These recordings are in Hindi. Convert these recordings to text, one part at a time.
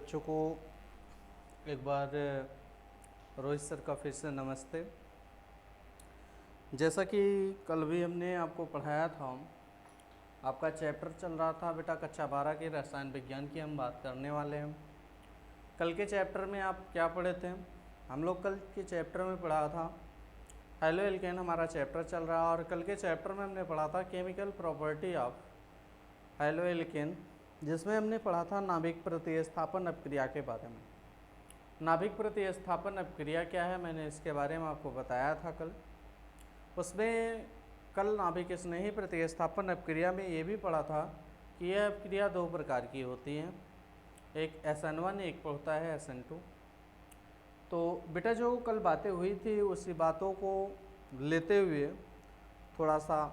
बच्चों को एक बार रोहित सर का फिर से नमस्ते। जैसा कि कल भी हमने आपको पढ़ाया था, आपका चैप्टर चल रहा था बेटा कक्षा 12 के रसायन विज्ञान की हम बात करने वाले हैं। कल के चैप्टर में आप क्या पढ़े थे? हम लोग कल के चैप्टर में पढ़ा था हेलो एल्केन, हमारा चैप्टर चल रहा है और कल के चैप्टर में हमने पढ़ा था chemical property of halo alkane, जिसमें हमने पढ़ा था नाभिक प्रतिस्थापन अपक्रिया के बारे में। नाभिक प्रतिस्थापन अपक्रिया क्या है, मैंने इसके बारे में आपको बताया था कल। उसमें कल नाभिक स्नेही प्रतिस्थापन अपक्रिया में ये भी पढ़ा था कि यह अपक्रिया दो प्रकार की होती है, एक SN1 एक होता है SN2। तो बेटा जो कल बातें हुई थी उसी बातों को लेते हुए थोड़ा सा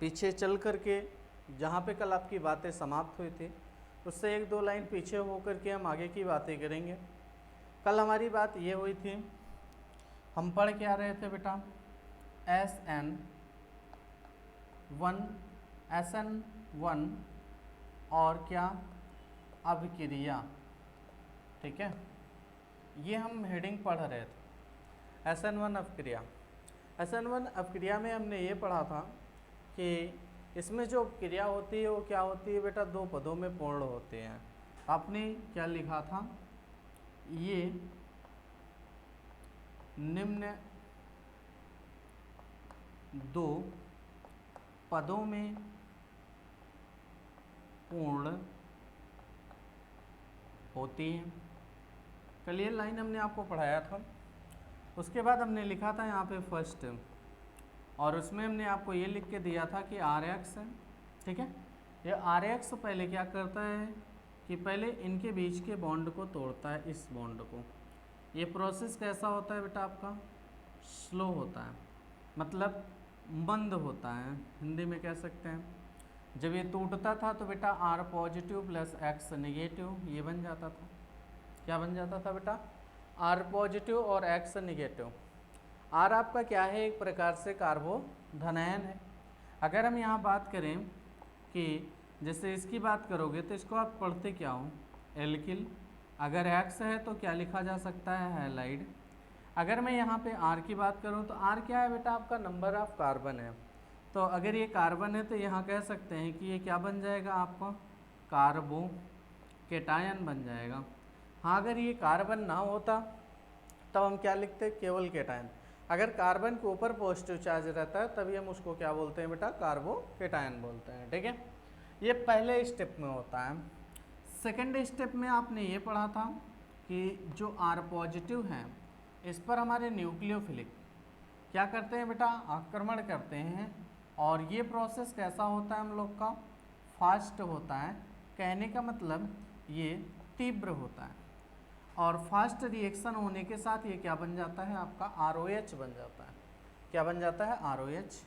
पीछे चल करके जहाँ पे कल आपकी बातें समाप्त हुई थी उससे एक दो लाइन पीछे होकर के हम आगे की बातें करेंगे। कल हमारी बात ये हुई थी, हम पढ़ क्या रहे थे बेटा, SN1 और क्या अभिक्रिया, ठीक है, ये हम हेडिंग पढ़ रहे थे। SN1 अपक्रिया, SN1 अपक्रिया में हमने ये पढ़ा था कि इसमें जो क्रिया होती है वो क्या होती है बेटा, दो पदों में पूर्ण होते हैं। आपने क्या लिखा था, ये निम्न दो पदों में पूर्ण होती है। कल ये लाइन हमने आपको पढ़ाया था। उसके बाद हमने लिखा था यहाँ पे फर्स्ट, और उसमें हमने आपको ये लिख के दिया था कि RX है, ठीक है। ये RX पहले क्या करता है कि पहले इनके बीच के बॉन्ड को तोड़ता है, इस बॉन्ड को। ये प्रोसेस कैसा होता है बेटा, आपका स्लो होता है, मतलब मंद होता है, हिंदी में कह सकते हैं। जब ये टूटता था तो बेटा R positive plus X negative ये बन जाता था। क्या बन जाता था बेटा, R पॉजिटिव और X निगेटिव। R आपका क्या है, एक प्रकार से कार्बोधनायन है। अगर हम यहाँ बात करें कि जैसे इसकी बात करोगे तो इसको आप पढ़ते क्या हो, एल्किल। अगर X है तो क्या लिखा जा सकता है, हैलाइड। अगर मैं यहाँ पे R की बात करूँ तो R क्या है बेटा, आपका नंबर ऑफ कार्बन है। तो अगर ये कार्बन है तो यहाँ कह सकते हैं कि ये क्या बन जाएगा, आपका कार्बो केटायन बन जाएगा। हाँ, अगर ये कार्बन ना होता तब हम क्या लिखते, केवल केटायन। अगर कार्बन के ऊपर पॉजिटिव चार्ज रहता है तभी हम उसको क्या बोलते हैं बेटा, कार्बो केटायन बोलते हैं, ठीक है। ये पहले स्टेप में होता है। सेकेंड स्टेप में आपने ये पढ़ा था कि जो R पॉजिटिव है इस पर हमारे न्यूक्लियोफिलिक क्या करते हैं बेटा, आक्रमण करते हैं। और ये प्रोसेस कैसा होता है हम लोग का, फास्ट होता है। कहने का मतलब ये तीव्र होता है, और फास्ट रिएक्शन होने के साथ ये क्या बन जाता है, आपका ROH बन जाता है। क्या बन जाता है, ROH।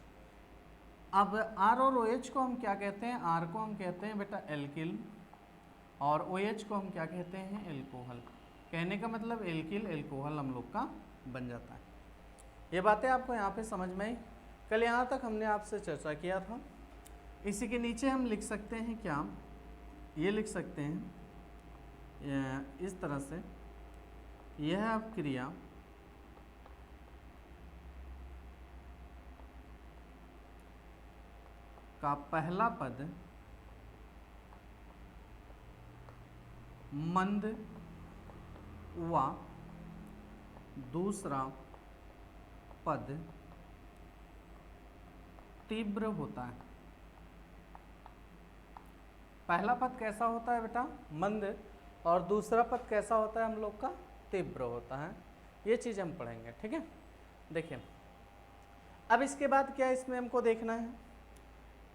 अब R और OH को हम क्या कहते हैं, R को हम कहते हैं बेटा एल्किल, और OH को हम क्या कहते हैं, एल्कोहल। कहने का मतलब एल्किल एल्कोहल हम लोग का बन जाता है। ये बातें आपको यहाँ पे समझ में आई। कल यहाँ तक हमने आपसे चर्चा किया था। इसी के नीचे हम लिख सकते हैं क्या, ये लिख सकते हैं इस तरह से, यह अपक्रिया का पहला पद मंद व दूसरा पद तीव्र होता है। पहला पद कैसा होता है बेटा, मंद, और दूसरा पद कैसा होता है हम लोग का, तीव्र होता है। ये चीज़ हम पढ़ेंगे, ठीक है। देखिए अब इसके बाद क्या इसमें हमको देखना है,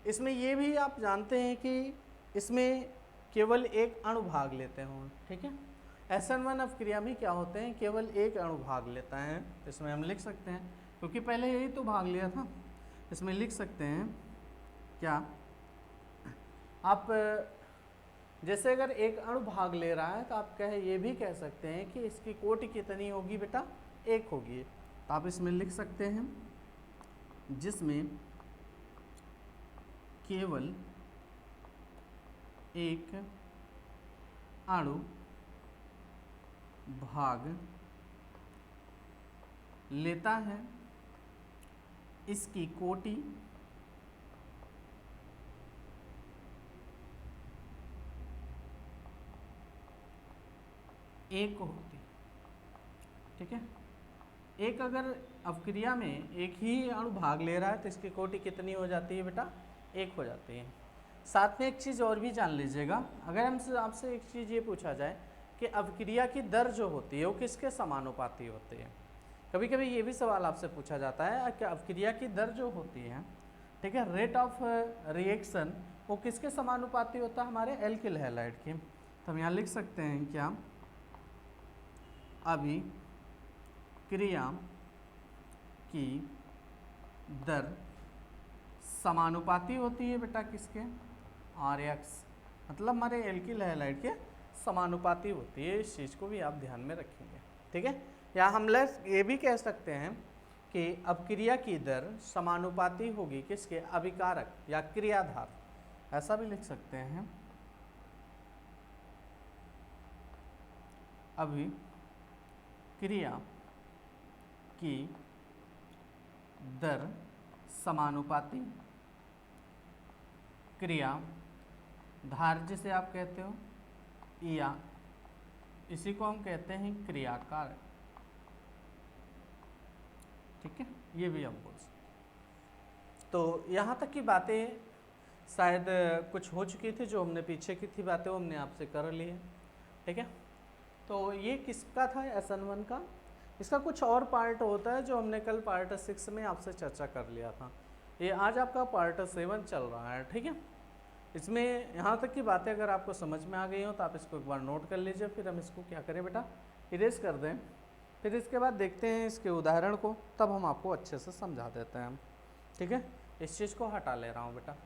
इसमें ये भी आप जानते हैं कि इसमें केवल एक अणु भाग लेते हों, ठीक है। SN1 अपक्रिया में क्या होते हैं, केवल एक अणु भाग लेता है। इसमें हम लिख सकते हैं, क्योंकि पहले यही तो भाग लिया था, इसमें लिख सकते हैं क्या, आप जैसे अगर एक अणु भाग ले रहा है तो आप ये भी कह सकते हैं कि इसकी कोटि कितनी होगी बेटा, एक होगी। तो आप इसमें लिख सकते हैं जिसमें केवल एक अणु भाग लेता है, इसकी कोटि एक होती, ठीक है। एक अगर अपक्रिया में एक ही अणु भाग ले रहा है तो इसकी कोटि कितनी हो जाती है बेटा? एक हो जाती है। साथ में एक चीज़ और भी जान लीजिएगा, अगर हमसे आपसे एक चीज़ ये पूछा जाए कि अपक्रिया की दर जो होती है वो किसके समानुपाती होती है, कभी कभी ये भी सवाल आपसे पूछा जाता है कि अपक्रिया की दर जो होती है, ठीक है, रेट ऑफ रिएक्शन, वो किसके समानुपाती होता है? हमारे एल्किल हैलाइड की। तो हम यहाँ लिख सकते हैं क्या? अभिक्रिया की दर समानुपाती होती है बेटा किसके? RX, मतलब हमारे एल्किल हैलाइड के समानुपाती होती है। इस चीज़ को भी आप ध्यान में रखेंगे, ठीक है। या हम ये भी कह सकते हैं कि अपक्रिया की दर समानुपाती होगी किसके? अभिकारक या क्रियाधार, ऐसा भी लिख सकते हैं। अभिक्रिया की दर समानुपाती क्रियाधार जिसे आप कहते हो, या इसी को हम कहते हैं क्रियाकारक, ठीक है, ये भी हम बोल सकते। तो यहाँ तक की बातें शायद कुछ हो चुकी थी, जो हमने पीछे की थी बातें वो हमने आपसे कर ली है, ठीक है। तो ये किसका था? SN1 का। इसका कुछ और पार्ट होता है जो हमने कल पार्ट 6 में आपसे चर्चा कर लिया था, ये आज आपका पार्ट 7 चल रहा है, ठीक है। इसमें यहाँ तक की बातें अगर आपको समझ में आ गई हो तो आप इसको एक बार नोट कर लीजिए, फिर हम इसको क्या करें बेटा? इरेज कर दें, फिर इसके बाद देखते हैं इसके उदाहरण को, तब हम आपको अच्छे से समझा देते हैं, ठीक है। इस चीज़ को हटा ले रहा हूँ बेटा।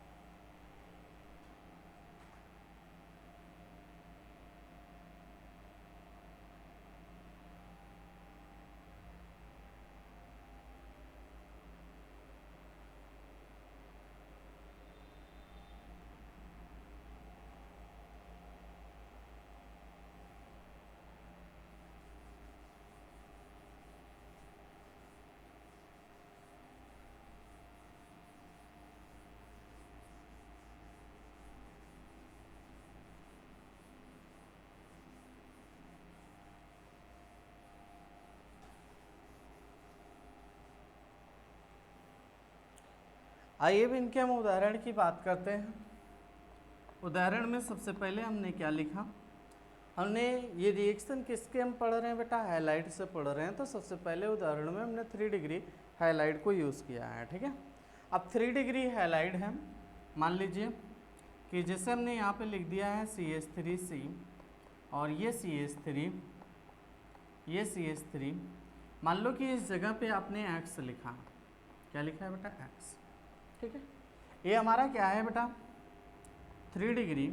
आइए भी इनके हम उदाहरण की बात करते हैं। उदाहरण में सबसे पहले हमने क्या लिखा? हमने ये रिएक्शन किसके हम पढ़ रहे हैं बेटा? हैलाइड से पढ़ रहे हैं। तो सबसे पहले उदाहरण में हमने 3 डिग्री हैलाइड को यूज़ किया है, ठीक है। अब 3 डिग्री हैलाइड है, मान लीजिए कि जैसे हमने यहाँ पे लिख दिया है CH3C और ये CH3, ये CH3, मान लो कि इस जगह पे आपने X लिखा, क्या लिखा है बेटा? X, ठीक है। ये हमारा क्या है बेटा? 3 डिग्री।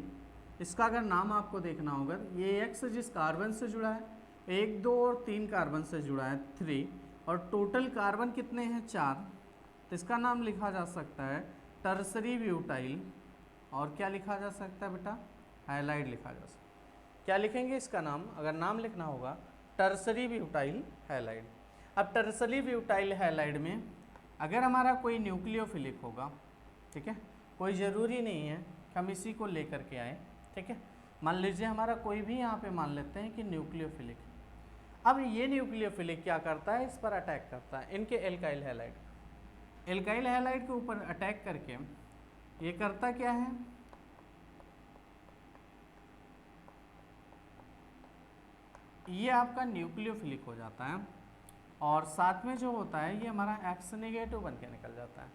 इसका अगर नाम आपको देखना होगा, ये X जिस कार्बन से जुड़ा है, 1, 2 और 3 कार्बन से जुड़ा है 3, और टोटल कार्बन कितने हैं? 4। तो इसका नाम लिखा जा सकता है टर्सरी ब्यूटाइल, और क्या लिखा जा सकता है बेटा? हैलाइड लिखा जा सकता है। क्या लिखेंगे इसका नाम? अगर नाम लिखना होगा टर्सरी ब्यूटाइल हैलाइड। अब टर्सरी ब्यूटाइल हैलाइड में अगर हमारा कोई न्यूक्लियोफिलिक होगा, ठीक है, कोई ज़रूरी नहीं है कि हम इसी को लेकर के आए, ठीक है। मान लीजिए हमारा कोई भी यहाँ पे मान लेते हैं कि न्यूक्लियोफिलिक। अब ये न्यूक्लियोफिलिक क्या करता है? इस पर अटैक करता है, इनके एल्काइल हैलाइड के ऊपर अटैक करके ये करता क्या है? ये आपका न्यूक्लियोफिलिक हो जाता है, और साथ में जो होता है ये हमारा X नेगेटिव बन के निकल जाता है,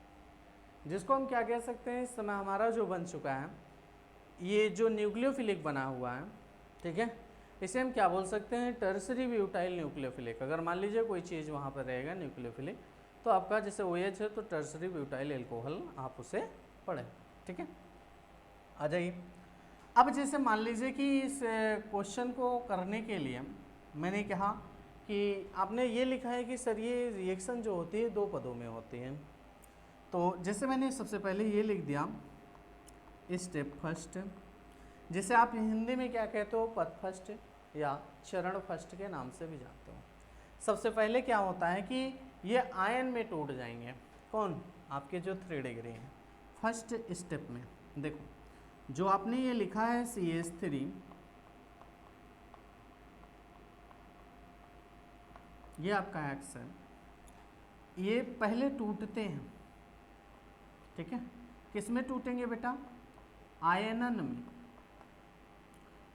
जिसको हम क्या कह सकते हैं? इस समय हमारा जो बन चुका है, ये जो न्यूक्लियोफिलिक बना हुआ है, ठीक है, इसे हम क्या बोल सकते हैं? Tertiary butyl nucleophilic. अगर मान लीजिए कोई चीज़ वहाँ पर रहेगा न्यूक्लियोफिलिक, तो आपका जैसे OH है तो टर्सरी ब्यूटाइल एल्कोहल आप उसे पढ़ें, ठीक है। आ जाइए। अब जैसे मान लीजिए कि इस क्वेश्चन को करने के लिए मैंने कहा कि आपने ये लिखा है कि सर ये रिएक्शन जो होती है 2 पदों में होती है। तो जैसे मैंने सबसे पहले ये लिख दिया स्टेप फर्स्ट, जिसे आप हिंदी में क्या कहते हो, पद फर्स्ट या चरण फर्स्ट के नाम से भी जानते हो। सबसे पहले क्या होता है कि ये आयन में टूट जाएंगे, कौन, आपके जो 3 डिग्री हैं। फर्स्ट स्टेप में देखो जो आपने ये लिखा है CH3, ये आपका X है, ये पहले टूटते हैं, ठीक है। किस में टूटेंगे बेटा, आयनन में।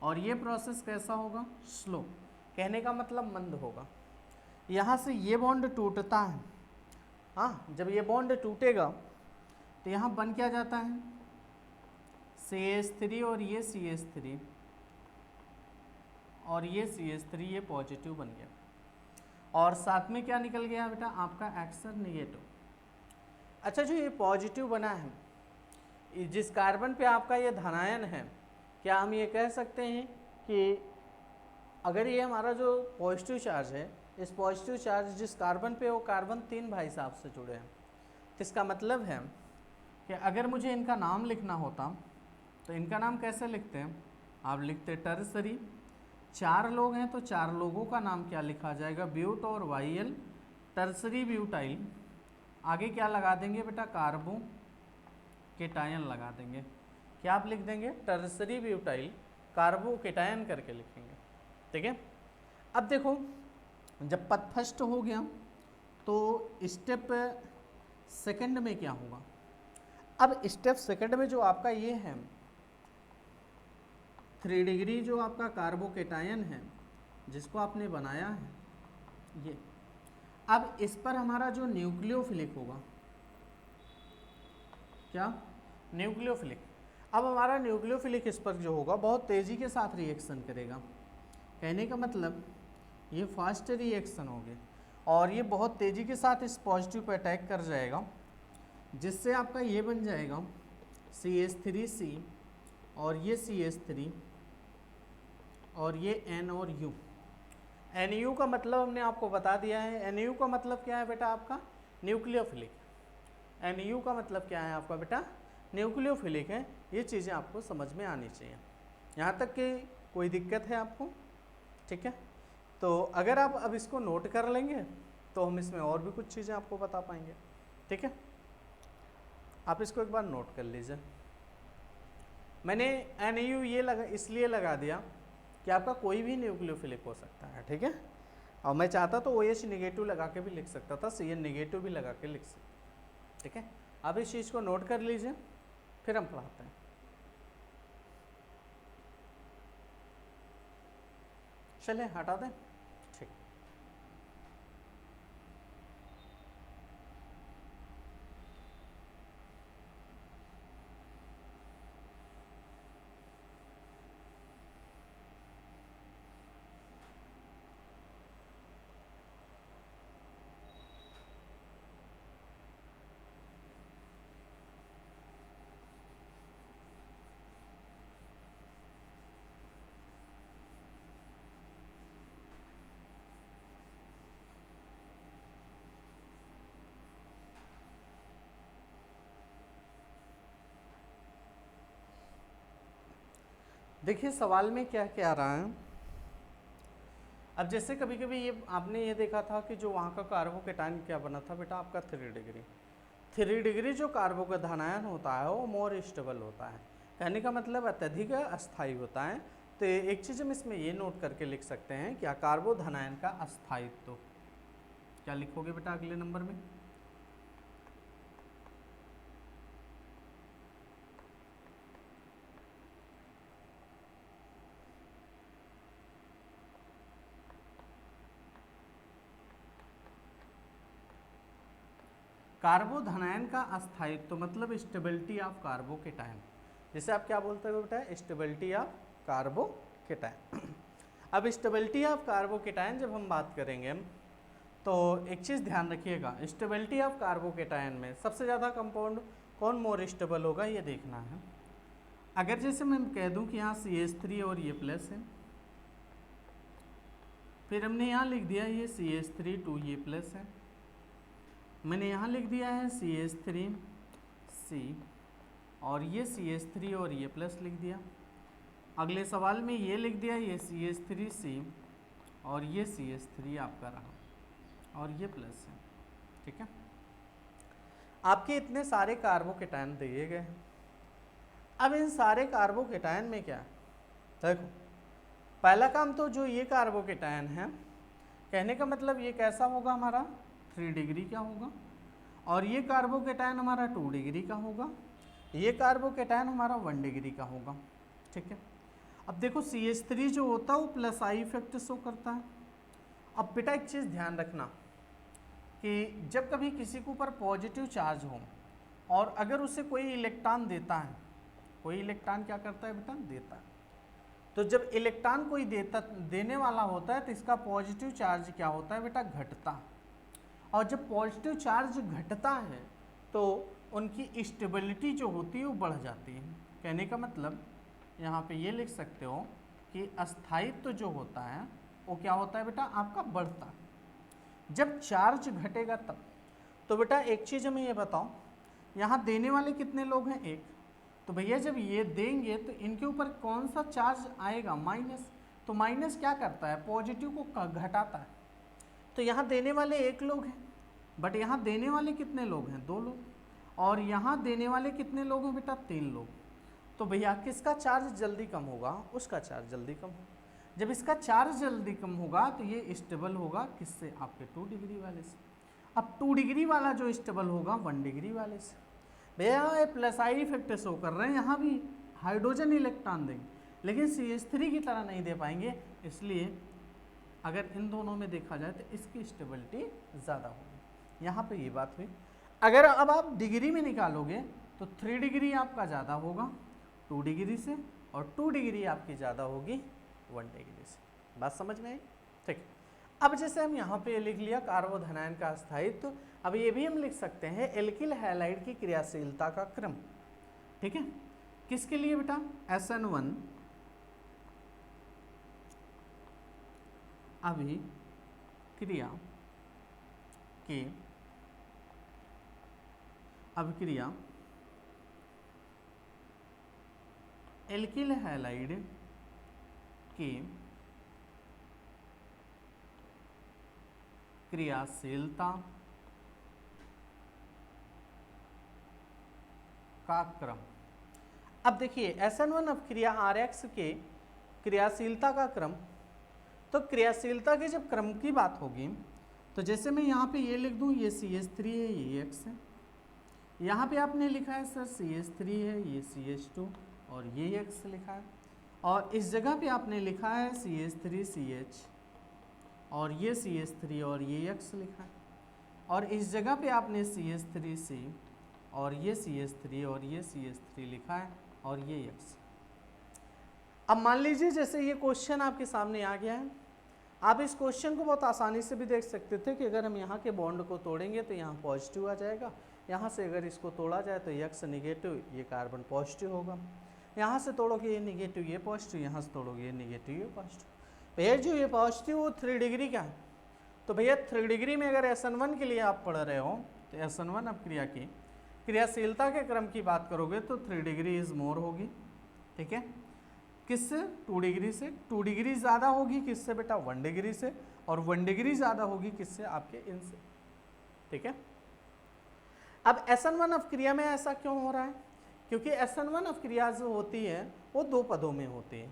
और ये प्रोसेस कैसा होगा, स्लो, कहने का मतलब मंद होगा। यहाँ से ये बॉन्ड टूटता है, हाँ, जब ये बॉन्ड टूटेगा तो यहाँ बन क्या जाता है, CH3 और ये CH3 और ये CH3, ये पॉजिटिव बन गया। और साथ में क्या निकल गया बेटा, आपका एक्सर निगेटिव। अच्छा, जो ये पॉजिटिव बना है, जिस कार्बन पे आपका ये धनायन है, क्या हम ये कह सकते हैं कि अगर ये हमारा जो पॉजिटिव चार्ज है, इस पॉजिटिव चार्ज जिस कार्बन पे, वो कार्बन 3 भाई साहब से जुड़े हैं, तो इसका मतलब है कि अगर मुझे इनका नाम लिखना होता तो इनका नाम कैसे लिखते हैं, आप लिखते टर्सरी। 4 लोग हैं तो 4 लोगों का नाम क्या लिखा जाएगा, ब्यूट और वाइल, टर्सरी ब्यूटाइल। आगे क्या लगा देंगे बेटा, कार्बो केटायन लगा देंगे। क्या आप लिख देंगे, टर्सरी ब्यूटाइल कार्बो केटायन करके लिखेंगे, ठीक है। अब देखो जब पद फर्स्ट हो गया तो स्टेप सेकंड में क्या होगा। अब स्टेप सेकंड में जो आपका ये है 3 डिग्री जो आपका कार्बोकेटायन है जिसको आपने बनाया है ये, अब इस पर हमारा जो न्यूक्लियोफिलिक होगा, क्या, न्यूक्लियोफिलिक। अब हमारा न्यूक्लियोफिलिक इस पर जो होगा बहुत तेज़ी के साथ रिएक्शन करेगा, कहने का मतलब ये फास्ट रिएक्शन होगी और ये बहुत तेज़ी के साथ इस पॉजिटिव पर अटैक कर जाएगा, जिससे आपका ये बन जाएगा CH3C और ये CH3 और ये N और U। NU का मतलब हमने आपको बता दिया है। NU का मतलब क्या है बेटा, आपका न्यूक्लियोफिलिक। NU का मतलब क्या है आपका बेटा, न्यूक्लियोफिलिक है। ये चीज़ें आपको समझ में आनी चाहिए। यहाँ तक कि कोई दिक्कत है आपको, ठीक है। तो अगर आप अब इसको नोट कर लेंगे तो हम इसमें और भी कुछ चीज़ें आपको बता पाएंगे, ठीक है। आप इसको एक बार नोट कर लीजिए। मैंने NU ये इसलिए लगा दिया कि आपका कोई भी न्यूक्लियोफिलिक हो सकता है, ठीक है। और मैं चाहता तो OH निगेटिव लगा के भी लिख सकता था, CN निगेटिव भी लगा के लिख सकता, ठीक है। अब इस चीज़ को नोट कर लीजिए, फिर हम पढ़ाते हैं। चलिए हटा दें, ठीक। देखिए सवाल में क्या क्या आ रहा है। अब जैसे कभी कभी ये आपने ये देखा था कि जो वहाँ का कार्बोकेटायन क्या बना था बेटा, आपका 3 डिग्री। 3 डिग्री जो कार्बोकेटायन होता है वो मोर स्टेबल होता है, कहने का मतलब अत्यधिक अस्थायी होता है। तो एक चीज़ हम इसमें ये नोट करके लिख सकते हैं, क्या, कार्बोधनायन का अस्थायित्व। क्या लिखोगे बेटा अगले नंबर में, कार्बोधनायन का अस्थायित्व मतलब स्टेबिलिटी ऑफ कार्बोकेटायन। जैसे आप क्या बोलते हो बेटा, स्टेबिलिटी ऑफ कार्बोकेटायन। अब स्टेबिलिटी ऑफ कार्बोकेटायन जब हम बात करेंगे तो एक चीज़ ध्यान रखिएगा, स्टेबिलिटी ऑफ कार्बोकेटायन में सबसे ज़्यादा कंपाउंड कौन मोर स्टेबल होगा ये देखना है। अगर जैसे मैं कह दूं कि यहाँ CH3 और ये प्लस है, फिर हमने यहाँ लिख दिया ये CH3 2 ये प्लस है, मैंने यहाँ लिख दिया है CH3C और ये CH3 और ये प्लस लिख दिया। अगले सवाल में ये लिख दिया, ये CH3C और ये CH3 आपका रहा और ये प्लस है, ठीक है। आपके इतने सारे कार्बोकेटायन दिए गए हैं। अब इन सारे कार्बोकेटायन में क्या है, देखो पहला काम तो जो ये कार्बोकेटायन है, कहने का मतलब ये कैसा होगा हमारा 3 डिग्री का होगा, और ये कार्बोकेटायन हमारा 2 डिग्री का होगा, ये कार्बोकेटायन हमारा 1 डिग्री का होगा, ठीक है। अब देखो CH3 जो होता है वो प्लस आई इफेक्ट शो करता है। अब बेटा एक चीज़ ध्यान रखना कि जब कभी किसी के ऊपर पॉजिटिव चार्ज हो और अगर उसे कोई इलेक्ट्रॉन देता है, कोई इलेक्ट्रॉन क्या करता है बेटा, देता है, तो जब इलेक्ट्रॉन कोई देने वाला होता है तो इसका पॉजिटिव चार्ज क्या होता है बेटा, घटता है। और जब पॉजिटिव चार्ज घटता है तो उनकी स्टेबिलिटी जो होती है वो बढ़ जाती है। कहने का मतलब यहाँ पे ये लिख सकते हो कि अस्थायित्व जो होता है वो क्या होता है बेटा, आपका बढ़ता है। जब चार्ज घटेगा तब, तो बेटा एक चीज़ हमें ये बताओ, यहाँ देने वाले कितने लोग हैं, एक, तो भैया जब ये देंगे तो इनके ऊपर कौन सा चार्ज आएगा, माइनस। तो माइनस क्या करता है, पॉजिटिव को घटाता है। तो यहाँ देने वाले एक लोग हैं, बट यहाँ देने वाले कितने लोग हैं, 2 लोग, और यहाँ देने वाले कितने लोग हैं बेटा, 3 लोग। तो भैया किसका चार्ज जल्दी कम होगा, उसका चार्ज जल्दी कम होगा। जब इसका चार्ज जल्दी कम होगा तो ये स्टेबल होगा किससे, आपके 2 डिग्री वाले से। अब 2 डिग्री वाला जो स्टेबल होगा 1 डिग्री वाले से। भैया ये प्लस आई इफेक्ट शो कर रहे हैं, यहाँ भी हाइड्रोजन इलेक्ट्रॉन देंगे, लेकिन CH3 की तरह नहीं दे पाएंगे, इसलिए अगर इन दोनों में देखा जाए तो इसकी स्टेबिलिटी ज़्यादा होगी। यहाँ पे ये बात हुई। अगर अब आप डिग्री में निकालोगे तो 3 डिग्री आपका ज़्यादा होगा 2 डिग्री से, और 2 डिग्री आपकी ज़्यादा होगी 1 डिग्री से। बात समझ में आई, ठीक। अब जैसे हम यहाँ पे लिख लिया कार्बोधनायन का अस्थायित्व, अब ये भी हम लिख सकते हैं एल्किल हैलाइड की क्रियाशीलता का क्रम, ठीक है। किसके लिए बेटा, SN1 अभिक्रिया के अभिक्रिया एल्किल हैलाइड के क्रियाशीलता का क्रम। अब देखिए SN1 अभिक्रिया RX के क्रियाशीलता का क्रम, तो क्रियाशीलता के जब क्रम की बात होगी तो जैसे मैं यहाँ पे ये लिख दूँ, ये CH3 है, ये X है, यहाँ पे आपने लिखा है सर CH3 है, ये CH2 और ये X लिखा है, और इस जगह पे आपने लिखा है CH3CH और ये CH3 और ये X लिखा है, और इस जगह पे आपने CH3C और ये CH3 और ये CH3 लिखा है और ये X। अब मान लीजिए जैसे ये क्वेश्चन आपके सामने आ गया है, आप इस क्वेश्चन को बहुत आसानी से भी देख सकते थे कि अगर हम यहाँ के बॉन्ड को तोड़ेंगे तो यहाँ पॉजिटिव आ जाएगा, यहाँ से अगर इसको तोड़ा जाए तो X निगेटिव, ये कार्बन पॉजिटिव होगा, यहाँ से तोड़ोगे ये निगेटिव ये पॉजिटिव, यहाँ से तोड़ोगे ये निगेटिव ये पॉजिटिव। भैया जो ये पॉजिटिव वो 3 डिग्री का है, तो भैया 3 डिग्री में अगर SN1 के लिए आप पढ़ रहे हो तो SN1 अपक्रिया की क्रियाशीलता के क्रम की बात करोगे तो 3 डिग्री इज मोर होगी, ठीक है। किससे, 2 डिग्री से। 2 डिग्री ज़्यादा होगी किससे बेटा, 1 डिग्री से, और 1 डिग्री ज़्यादा होगी किससे, आपके इनसे, ठीक है। अब SN1 अपक्रिया में ऐसा क्यों हो रहा है, क्योंकि SN1 अपक्रिया जो होती है वो 2 पदों में होती है।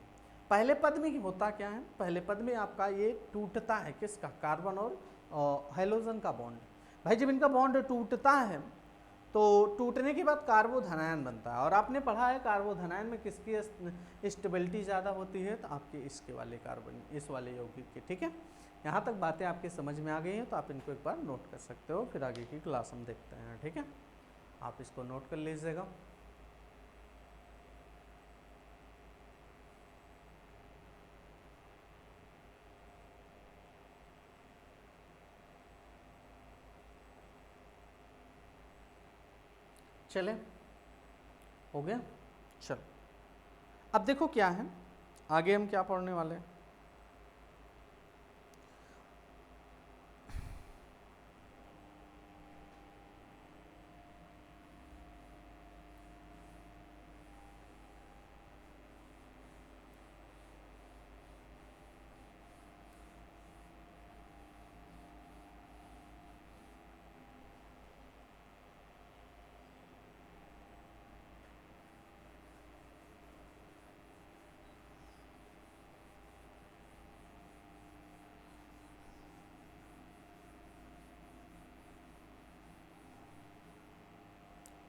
पहले पद में होता क्या है, पहले पद में आपका ये टूटता है किसका, कार्बन और हाइड्रोजन का बॉन्ड। भाई जब इनका बॉन्ड टूटता है तो टूटने के बाद कार्बोधनायन बनता है, और आपने पढ़ा है कार्बोधनायन में किसकी स्टेबिलिटी ज़्यादा होती है, तो आपके इसके वाले कार्बन, इस वाले यौगिक के, ठीक है। यहाँ तक बातें आपके समझ में आ गई हैं तो आप इनको एक बार नोट कर सकते हो, फिर आगे की क्लास हम देखते हैं, ठीक है। आप इसको नोट कर लीजिएगा। चले, हो गया, चलो अब देखो क्या है आगे हम क्या पढ़ने वाले हैं।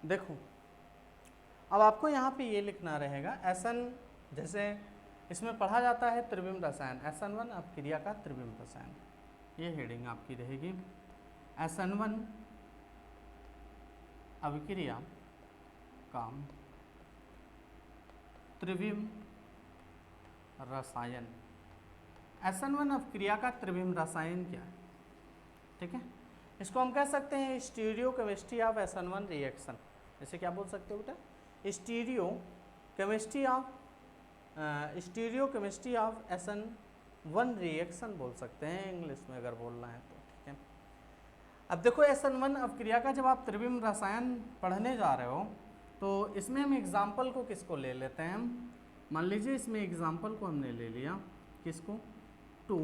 देखो अब आपको यहाँ पे ये लिखना रहेगा SN, जैसे इसमें पढ़ा जाता है त्रिविम रसायन, SN1 अपक्रिया का त्रिविम रसायन, ये हेडिंग आपकी रहेगी। SN1 अभिक्रिया का त्रिविम रसायन। SN1 अभिक्रिया का त्रिविम रसायन क्या है? ठीक है, इसको हम कह सकते हैं stereo chemistry of SN1 reaction. जैसे क्या बोल सकते हो बेटा? Stereo chemistry of SN1 reaction बोल सकते हैं इंग्लिश में अगर बोलना है तो। ठीक है, अब देखो SN1 अभिक्रिया का जब आप त्रिविम रसायन पढ़ने जा रहे हो तो इसमें हम एग्जाम्पल को किसको ले लेते हैं? मान लीजिए इसमें एग्जाम्पल को हमने ले लिया किसको? 2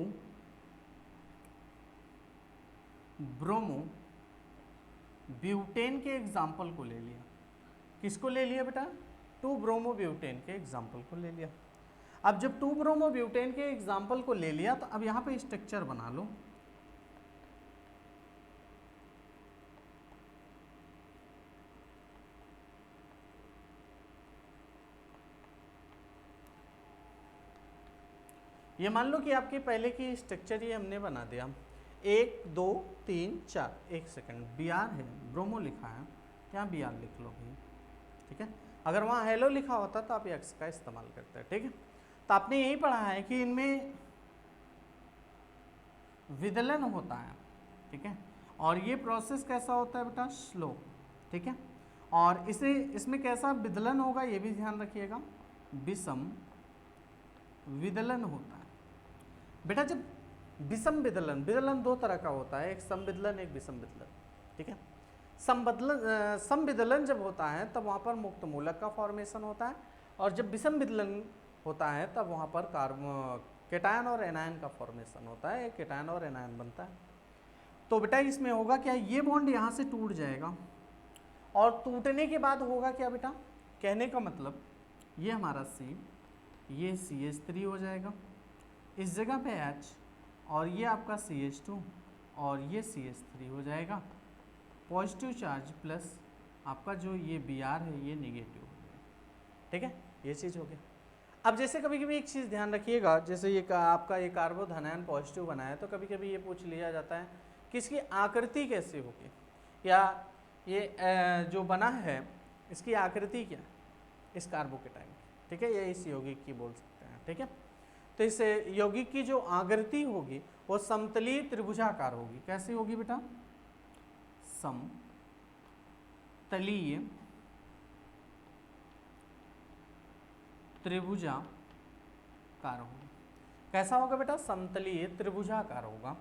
ब्रोमो ब्यूटेन के एग्जाम्पल को ले लिया। किसको ले लिया बेटा? 2 ब्रोमो ब्यूटेन के एग्जाम्पल को ले लिया। अब जब 2 ब्रोमो ब्यूटेन के एग्जाम्पल को ले लिया तो अब यहाँ पे स्ट्रक्चर बना लो। ये मान लो कि आपके पहले की स्ट्रक्चर ये हमने बना दिया, 1 2 3 4। एक सेकंड, Br है, ब्रोमो लिखा है, यहाँ Br लिख लो भाई। ठीक है, अगर वहाँ हेलो लिखा होता तो आप एक्स का इस्तेमाल करते हैं। ठीक है, तो आपने यही पढ़ा है कि इनमें विदलन होता है। ठीक है, और ये प्रोसेस कैसा होता है बेटा? स्लो। ठीक है, और इसमें कैसा विदलन होगा ये भी ध्यान रखिएगा, विषम विदलन होता है बेटा। जब विषम विदलन, विदलन 2 तरह का होता है, एक समविदलन एक विषम विदलन। ठीक है, समविदलन जब होता है तब वहाँ पर मुक्त मूलक का फॉर्मेशन होता है, और जब विषम विदलन होता है तब वहाँ पर केटायन और एनायन का फॉर्मेशन होता है, केटायन और एनायन बनता है। तो बेटा इसमें होगा क्या? ये बॉन्ड यहाँ से टूट जाएगा, और टूटने के बाद होगा क्या बेटा? कहने का मतलब ये हमारा C, ये CH3 हो जाएगा, इस जगह पे H, और ये आपका CH2 और ये CH3 हो जाएगा। पॉजिटिव चार्ज प्लस आपका जो ये Br है ये नेगेटिव हो गया। ठीक है, ये चीज़ हो गया। अब जैसे कभी कभी एक चीज़ ध्यान रखिएगा, जैसे ये आपका ये कार्बोधनायन पॉजिटिव बना है तो कभी कभी ये पूछ लिया जाता है कि इसकी आकृति कैसे होगी, या ये जो बना है इसकी आकृति क्या इस कार्बोकेटाइन की। ठीक है, ये इस यौगिक की बोल सकते हैं। ठीक है, तो इस यौगिक की जो आकृति होगी वो समतलीय त्रिभुजाकार होगी। कैसी होगी बेटा? समतलीय त्रिभुजाकार होगी। कैसा होगा बेटा? समतलीय त्रिभुजाकार होगा।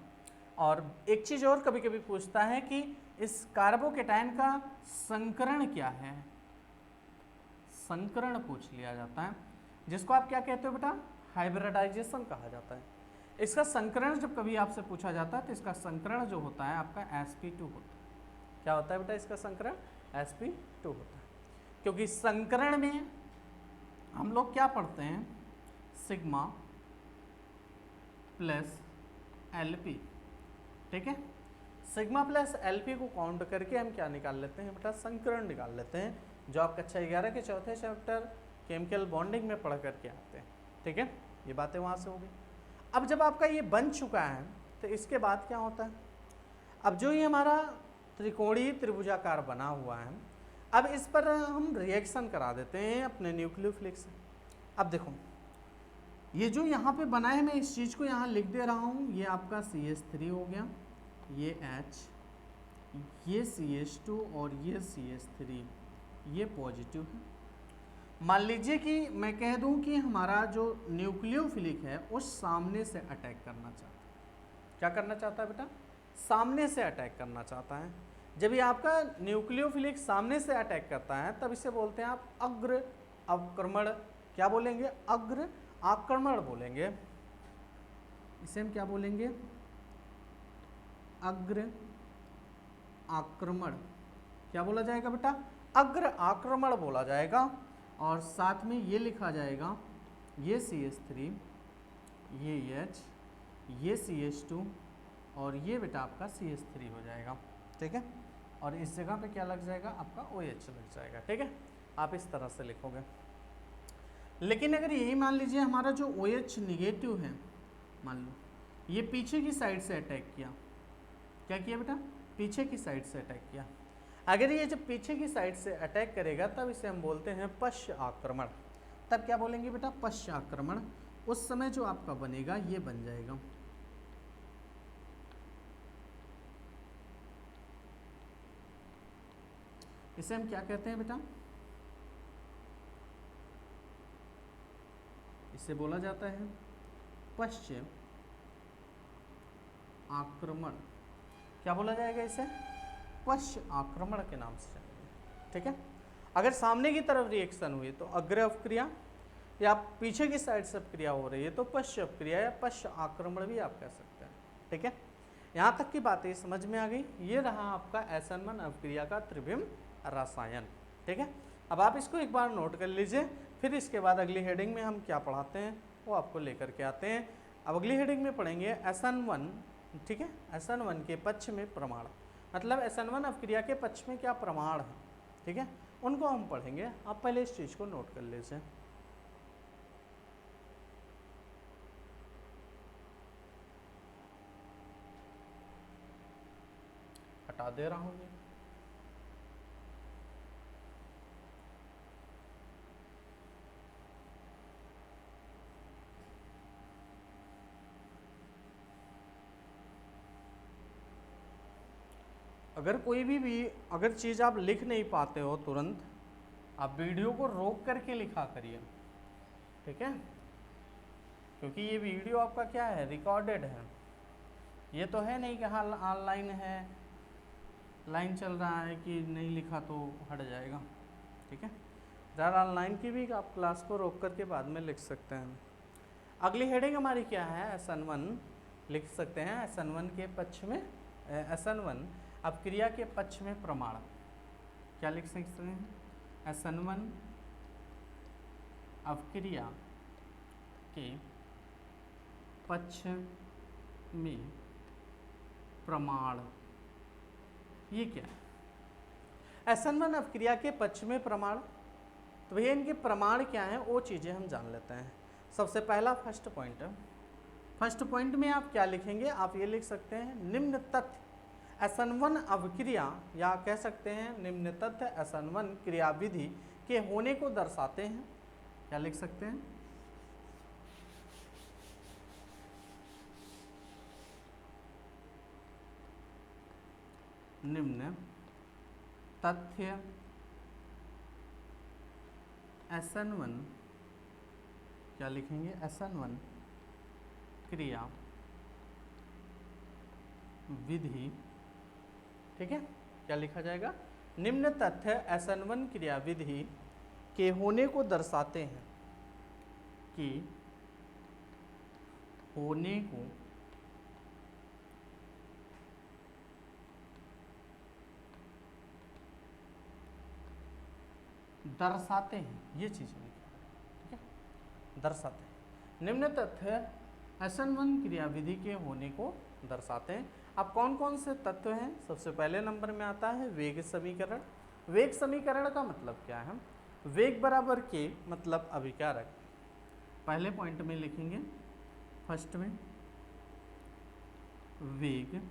और एक चीज और कभी कभी पूछता है कि इस कार्बोकेटाइन का संकरण क्या है, संकरण पूछ लिया जाता है, जिसको आप क्या कहते हो बेटा? हाइब्रिडाइजेशन कहा जाता है। इसका संकरण जब कभी आपसे पूछा जाता है तो इसका संकरण जो होता है आपका sp2 होता है। क्या होता है बेटा? इसका संकरण sp2 होता है, क्योंकि संकरण में हम लोग क्या पढ़ते हैं? Sigma plus LP। ठीक है, सिग्मा प्लस LP को काउंट करके हम क्या निकाल लेते हैं बेटा? संकरण निकाल लेते हैं, जो आप कक्षा 11 के चौथे चैप्टर केमिकल बॉन्डिंग में पढ़ करके आते हैं। ठीक है, ये बातें वहाँ से हो गई। अब जब आपका ये बन चुका है तो इसके बाद क्या होता है? अब जो ये हमारा त्रिकोणीय त्रिभुजाकार बना हुआ है, अब इस पर हम रिएक्शन करा देते हैं अपने न्यूक्लियोफिलिक से। अब देखो ये जो यहाँ पे बना है, मैं इस चीज़ को यहाँ लिख दे रहा हूँ, ये आपका CH3 हो गया, ये H, ये CH2 और ये CH3, ये पॉजिटिव है। मान लीजिए कि मैं कह दूं कि हमारा जो न्यूक्लियोफिलिक है वो सामने से अटैक करना चाहता है। क्या करना चाहता है बेटा? सामने से अटैक करना चाहता है। जब ये आपका न्यूक्लियोफिलिक सामने से अटैक करता है तब इसे बोलते हैं आप अग्र आक्रमण। क्या बोलेंगे? अग्र आक्रमण बोलेंगे। इसे हम क्या बोलेंगे? अग्र आक्रमण। क्या बोला जाएगा बेटा? अग्र आक्रमण बोला जाएगा। और साथ में ये लिखा जाएगा, ये CH3, ये H, ये CH2 और ये बेटा आपका CH3 हो जाएगा। ठीक है, और इस जगह पे क्या लग जाएगा, आपका OH लग जाएगा। ठीक है, आप इस तरह से लिखोगे। लेकिन अगर यही मान लीजिए हमारा जो OH निगेटिव है, मान लो ये पीछे की साइड से अटैक किया, क्या किया बेटा, पीछे की साइड से अटैक किया। अगर ये जब पीछे की साइड से अटैक करेगा तब इसे हम बोलते हैं पश्च आक्रमण। तब क्या बोलेंगे बेटा, पश्च आक्रमण। उस समय जो आपका बनेगा ये बन जाएगा इसे हम क्या कहते हैं बेटा, इसे बोला जाता है पश्च आक्रमण। क्या बोला जाएगा इसे, पश्च आक्रमण के नाम से जानेंगे। ठीक है, अगर सामने की तरफ रिएक्शन हुई तो अग्र अपक्रिया, या पीछे की साइड से अपक्रिया हो रही है तो पश्च अपक्रिया या पश्च आक्रमण भी आप कह सकते हैं। ठीक है, यहाँ तक की बातें समझ में आ गई। ये रहा आपका SN1 अपक्रिया का त्रिविम रसायन। ठीक है, अब आप इसको एक बार नोट कर लीजिए, फिर इसके बाद अगली हेडिंग में हम क्या पढ़ाते हैं वो आपको लेकर के आते हैं। अब अगली हेडिंग में पढ़ेंगे SN1। ठीक है, SN1 के पक्ष में प्रमाण, मतलब SN1 अपक्रिया के पक्ष में क्या प्रमाण है, ठीक है, उनको हम पढ़ेंगे। आप पहले इस चीज़ को नोट कर लीजिए। हटा दे रहा हूँ ये। अगर कोई भी अगर चीज़ आप लिख नहीं पाते हो तुरंत, आप वीडियो को रोक करके लिखा करिए। ठीक है, क्योंकि ये वीडियो आपका क्या है, रिकॉर्डेड है। ये तो है नहीं कि हाँ ऑनलाइन है, लाइन चल रहा है कि नहीं लिखा तो हट जाएगा। ठीक है, ज़्यादा ऑनलाइन की भी आप क्लास को रोक करके बाद में लिख सकते हैं। अगली हेडिंग हमारी क्या है, SN1 लिख सकते हैं। SN1 के पक्ष में, SN1 अपक्रिया के पक्ष में प्रमाण, क्या लिख सकते हैं, SN1 अपक्रिया के पक्ष में प्रमाण। ये क्या है, SN1 अपक्रिया के पक्ष में प्रमाण। तो भैया इनके प्रमाण क्या हैं वो चीज़ें हम जान लेते हैं। सबसे पहला फर्स्ट पॉइंट है, फर्स्ट पॉइंट में आप क्या लिखेंगे, आप ये लिख सकते हैं निम्न तथ्य SN1 अवक्रिया, या कह सकते हैं निम्न तथ्य SN1 क्रियाविधि के होने को दर्शाते हैं। क्या लिख सकते हैं, निम्न तथ्य SN1, क्या लिखेंगे, SN1 क्रिया विधि। ठीक है, क्या लिखा जाएगा, निम्न तथ्य SN1 क्रिया विधि के होने को दर्शाते हैं, कि होने को दर्शाते हैं, ये चीज़ लिखा है। ठीक है, दर्शाते हैं, निम्न तथ्य SN1 क्रियाविधि के होने को दर्शाते हैं। अब कौन कौन से तत्व हैं, सबसे पहले नंबर में आता है वेग समीकरण। वेग समीकरण का मतलब क्या है, वेग बराबर के मतलब अभिकारक। पहले पॉइंट में लिखेंगे, फर्स्ट में वेग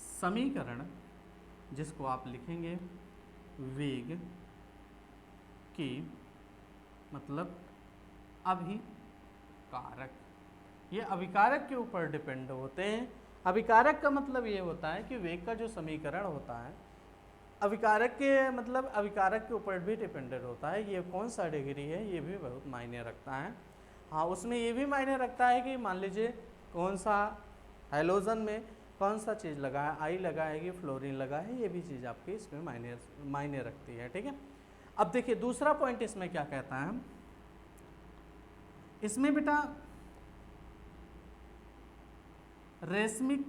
समीकरण, जिसको आप लिखेंगे वेग के मतलब अभिकारक। ये अभिकारक के ऊपर डिपेंड होते हैं। अभिकारक का मतलब ये होता है कि वेग का जो समीकरण होता है अभिकारक के मतलब अभिकारक के ऊपर भी डिपेंडेंट होता है। ये कौन सा डिग्री है ये भी बहुत मायने रखता है। हाँ, उसमें ये भी मायने रखता है कि मान लीजिए कौन सा हाइड्रोजन में कौन सा चीज़ लगा है, आई लगा है कि फ्लोरीन लगा है, ये भी चीज़ आपकी इसमें मायने रखती है। ठीक है, अब देखिए दूसरा पॉइंट इसमें क्या कहता है, इसमें बेटा रेशमिक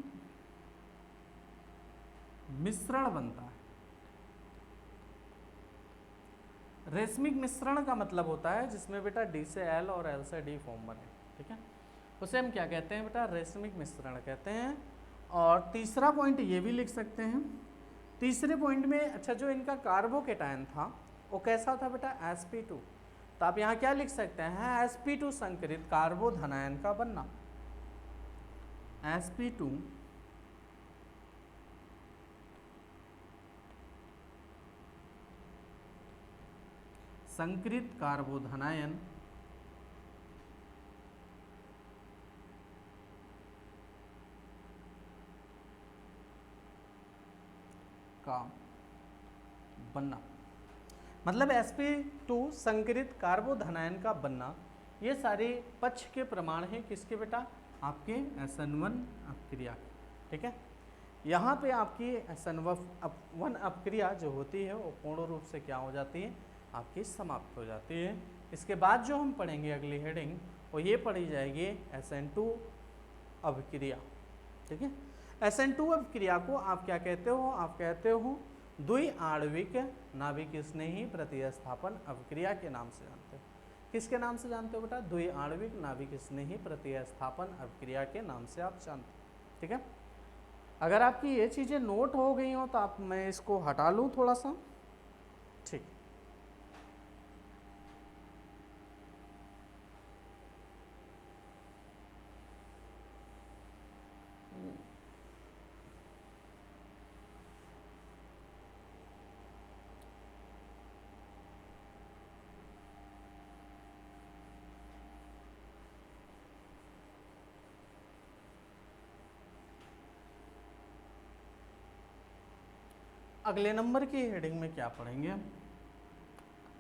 मिश्रण बनता है। रेशमिक मिश्रण का मतलब होता है जिसमें बेटा D से L और L से D फॉर्म बने। ठीक है, उसे हम क्या कहते हैं बेटा, रेशमिक मिश्रण कहते हैं। और तीसरा पॉइंट ये भी लिख सकते हैं तीसरे पॉइंट में अच्छा जो इनका कार्बोकेटायन था वो कैसा था बेटा, sp2। तो आप यहाँ क्या लिख सकते हैं, sp2 संकरित कार्बोधनायन का बनना, sp2 संकरित कार्बोधनायन का बनना, मतलब sp2 संकरित कार्बोधनायन का बनना, ये सारे पक्ष के प्रमाण हैं किसके बेटा, आपके SN1 अपक्रिया, ठीक है। यहाँ पे आपकी SN1 अपक्रिया जो होती है वो पूर्ण रूप से क्या हो जाती है, आपकी समाप्त हो जाती है। इसके बाद जो हम पढ़ेंगे अगली हेडिंग वो ये पढ़ी जाएगी SN2 अभिक्रिया, ठीक है। SN2 अभिक्रिया को आप क्या कहते हो, आप कहते हो द्विआण्विक नाभिक स्नेही प्रतिस्थापन अभिक्रिया के नाम से जानते हो। किसके नाम से जानते हो बेटा, द्विआण्विक नाभिक स्नेही प्रतिस्थापन अभिक्रिया के नाम से आप जानते हो, ठीक है। अगर आपकी ये चीज़ें नोट हो गई हो तो आप, मैं इसको हटा लूँ थोड़ा सा, ठीक। अगले नंबर की हेडिंग में क्या पढ़ेंगे,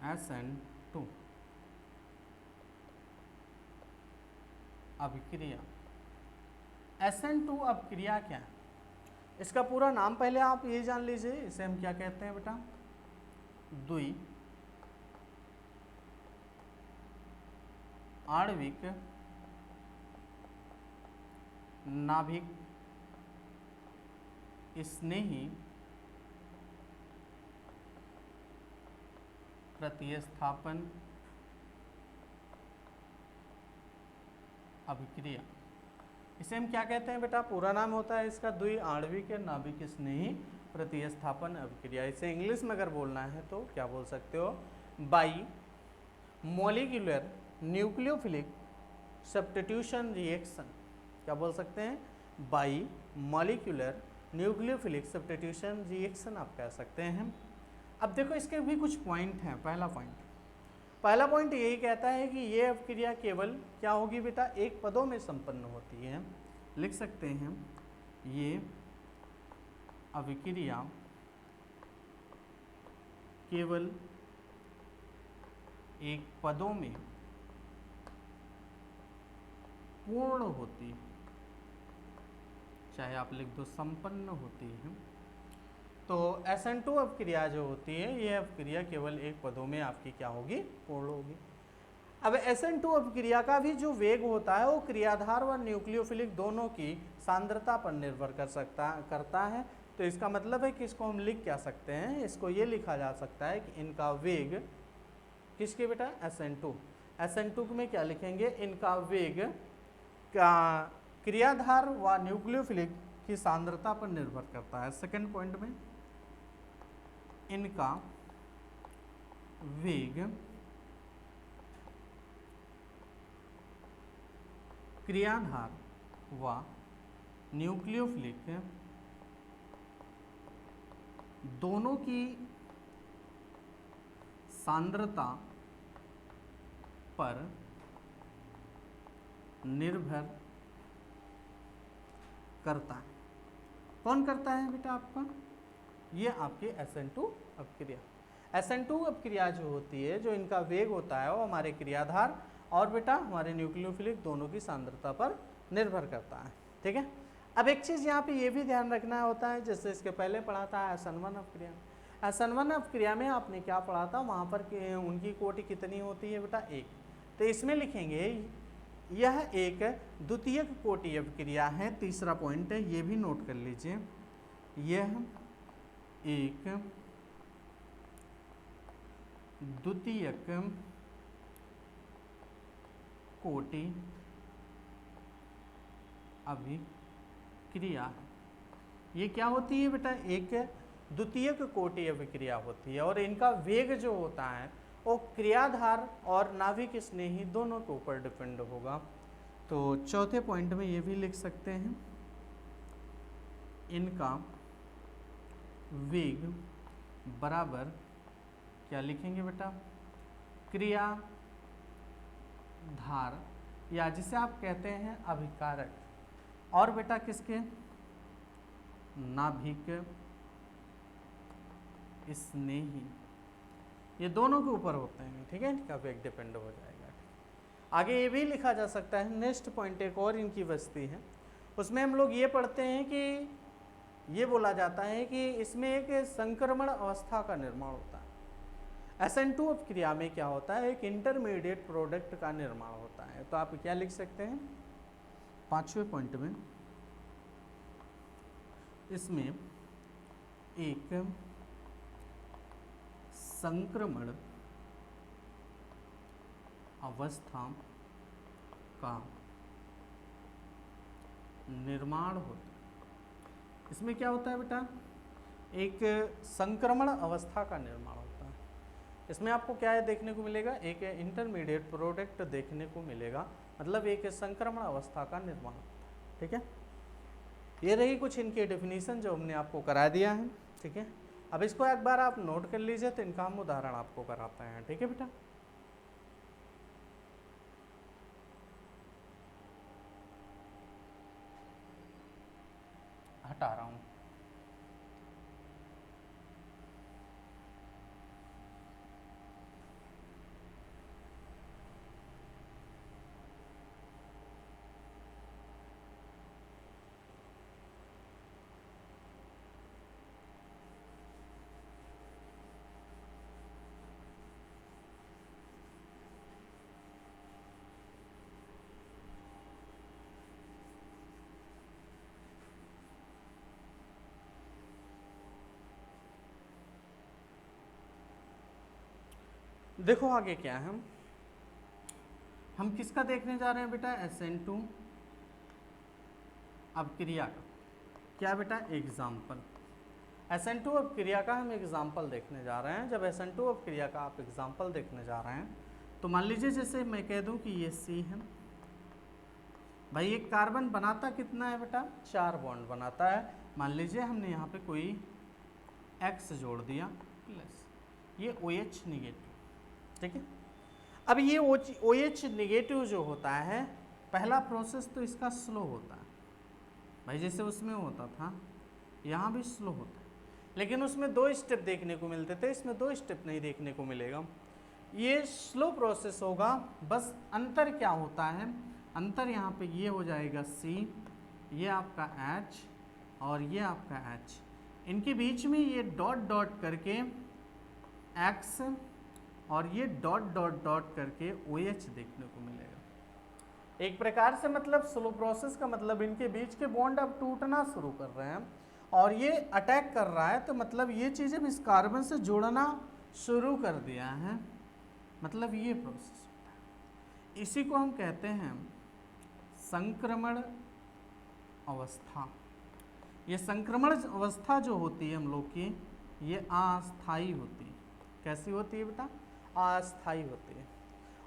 SN2 अभिक्रिया। SN2 अभिक्रिया क्या है, इसका पूरा नाम पहले आप ये जान लीजिए, इसे हम क्या कहते हैं बेटा, द्वि आणविक नाभिक स्नेही प्रतिस्थापन अभिक्रिया। इसे हम क्या कहते हैं बेटा, पूरा नाम होता है इसका द्विआण्विक नाभिक स्नेही प्रतिस्थापन अभिक्रिया। इसे इंग्लिश में अगर बोलना है तो क्या बोल सकते हो, by molecular nucleophilic substitution reaction. क्या बोल सकते हैं, by molecular nucleophilic substitution reaction आप कह सकते हैं। अब देखो इसके भी कुछ पॉइंट हैं। पहला पॉइंट यही कहता है कि ये अभिक्रिया केवल क्या होगी बेटा, एक पदों में संपन्न होती है। लिख सकते हैं ये अभिक्रिया केवल एक पदों में पूर्ण होती है, चाहे आप लिख दो संपन्न होती है। तो SN2 अभिक्रिया जो होती है, ये अभिक्रिया केवल एक पदों में आपकी क्या होगी, पूर्ण होगी। अब SN2 अभिक्रिया का भी जो वेग होता है वो क्रियाधार व न्यूक्लियोफिलिक दोनों की सांद्रता पर निर्भर करता है। तो इसका मतलब है कि इसको हम लिख क्या सकते हैं, इसको ये लिखा जा सकता है कि इनका वेग किसके बेटा, SN2 में क्या लिखेंगे, इनका वेग का क्रियाधार व न्यूक्लियोफिलिक की सांद्रता पर निर्भर करता है। सेकंड पॉइंट में इनका वेग क्रियाधार व न्यूक्लियोफिलिक दोनों की सांद्रता पर निर्भर करता है। कौन करता है बेटा आपका, ये आपके SN2 अभिक्रिया। SN2 अभिक्रिया जो होती है, जो इनका वेग होता है वो हमारे क्रियाधार और बेटा हमारे न्यूक्लियोफिलिक दोनों की सांद्रता पर निर्भर करता है, ठीक है। अब एक चीज़ यहाँ पे ये भी ध्यान रखना होता है, जैसे इसके पहले पढ़ा था SN1 अभिक्रिया। SN1 अभिक्रिया में आपने क्या पढ़ा था, वहाँ पर उनकी कोटि कितनी होती है बेटा, एक। तो इसमें लिखेंगे यह एक द्वितीयक कोटि अभिक्रिया है। तीसरा पॉइंट है, ये भी नोट कर लीजिए, यह एक द्वितीयक कोटि अभिक्रिया है। ये क्या होती है बेटा, एक द्वितीयक कोटि अभिक्रिया होती है और इनका वेग जो होता है वो क्रियाधार और नाभिक स्नेही दोनों के ऊपर डिपेंड होगा। तो चौथे पॉइंट में ये भी लिख सकते हैं, इनका वेग बराबर क्या लिखेंगे बेटा, क्रियाधार या जिसे आप कहते हैं अभिकारक, और बेटा किसके, नाभिक स्नेही, ये दोनों के ऊपर होते हैं। ठीक है, इनका वेग डिपेंड हो जाएगा। आगे ये भी लिखा जा सकता है, नेक्स्ट पॉइंट एक और इनकी वस्ती है, उसमें हम लोग ये पढ़ते हैं कि ये बोला जाता है कि इसमें एक संक्रमण अवस्था का निर्माण होता है। SN2 अपक्रिया में क्या होता है, एक इंटरमीडिएट प्रोडक्ट का निर्माण होता है। तो आप क्या लिख सकते हैं 5वें पॉइंट में, इसमें एक संक्रमण अवस्था का निर्माण होता है। इसमें क्या होता है बेटा, एक संक्रमण अवस्था का निर्माण होता है। इसमें आपको क्या है देखने को मिलेगा, एक इंटरमीडिएट प्रोडक्ट देखने को मिलेगा, मतलब एक संक्रमण अवस्था का निर्माण होता है। ठीक है, ये रही कुछ इनके डेफिनेशन जो हमने आपको करा दिया है। ठीक है, अब इसको एक बार आप नोट कर लीजिए, तो इनका हम उदाहरण आपको कराते हैं। ठीक है बेटा, हटा रहा हूं। देखो आगे क्या है, हम किसका देखने जा रहे हैं बेटा, SN2 अपक्रिया का। क्या बेटा, एग्जाम्पल, SN2 अपक्रिया का हम एग्जाम्पल देखने जा रहे हैं। जब SN2 अपक्रिया का आप एग्जाम्पल देखने जा रहे हैं, तो मान लीजिए जैसे मैं कह दूं कि ये C है भाई, एक कार्बन बनाता कितना है बेटा, 4 बॉन्ड बनाता है। मान लीजिए हमने यहाँ पे कोई X जोड़ दिया प्लस ये OH निगेटिव। ठीक है, अब ये OH निगेटिव जो होता है, पहला प्रोसेस तो इसका स्लो होता है भाई, जैसे उसमें होता था यहाँ भी स्लो होता है, लेकिन उसमें 2 स्टेप देखने को मिलते थे, इसमें 2 स्टेप नहीं देखने को मिलेगा। ये स्लो प्रोसेस होगा, बस अंतर क्या होता है, अंतर यहाँ पे ये हो जाएगा C, ये आपका H और ये आपका H, इनके बीच में ये डॉट डॉट करके X और ये डॉट डॉट डॉट करके OH देखने को मिलेगा। एक प्रकार से मतलब स्लो प्रोसेस का मतलब इनके बीच के बॉन्ड अब टूटना शुरू कर रहे हैं और ये अटैक कर रहा है, तो मतलब ये चीज़ें इस कार्बन से जोड़ना शुरू कर दिया है, मतलब ये प्रोसेस होता है। इसी को हम कहते हैं संक्रमण अवस्था। ये संक्रमण अवस्था जो होती है हम लोग की, ये अस्थायी होती है। कैसी होती है बेटा, अस्थायी होती है।